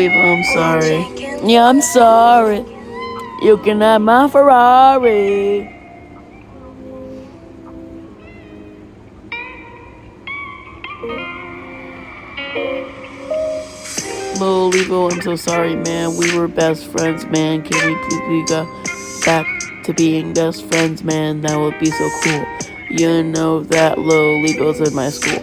Evo, I'm sorry. Yeah, I'm sorry. You can have my Ferrari. Lil Evo, I'm so sorry, man. We were best friends, man. Can we please go back to being best friends, man? That would be so cool. You know that Lil Evo's in my school.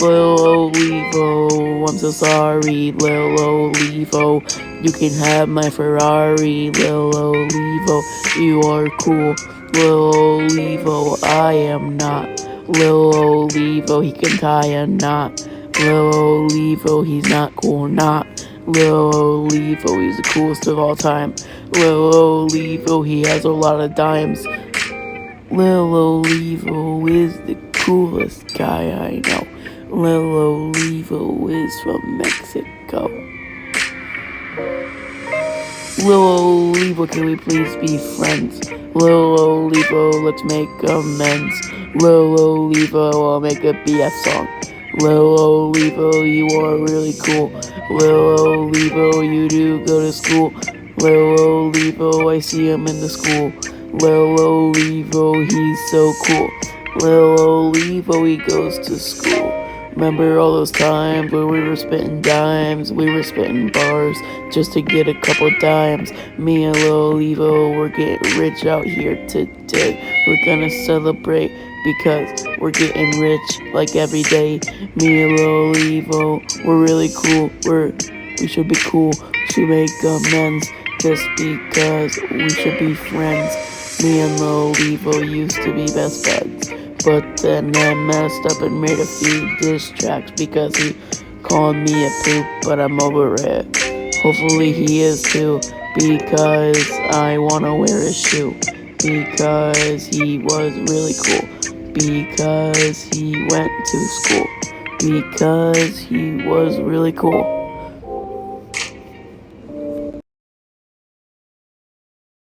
Lil Evo, I'm so sorry, Lil Evo. You can have my Ferrari, Lil Evo. You are cool, Lil Evo. I am not. Lil Evo, he can tie a knot. Lil Evo, he's not cool, not. Lil Evo, he's the coolest of all time. Lil Evo, he has a lot of dimes. Lil Evo is the coolest guy I know. Lil Evo is from Mexico. Lil Evo, can we please be friends? Lil Evo, let's make amends. Lil Evo, I'll make a BF song. Lil Evo, you are really cool. Lil Evo, you do go to school. Lil Evo, I see him in the school. Lil Evo, he's so cool. Lil Evo, he goes to school. Remember all those times where we were spitting dimes, we were spitting bars just to get a couple dimes. Me and Lil Evo, we're getting rich out here today. We're gonna celebrate because we're getting rich like every day. Me and Lil Evo, we're really cool. We should be cool. We should make amends just because we should be friends. Me and Lil Evo used to be best buds, but then I messed up and made a few diss tracks because he called me a poop, but I'm over it. Hopefully he is too, because I wanna wear his shoe, because he was really cool, because he went to school, because he was really cool.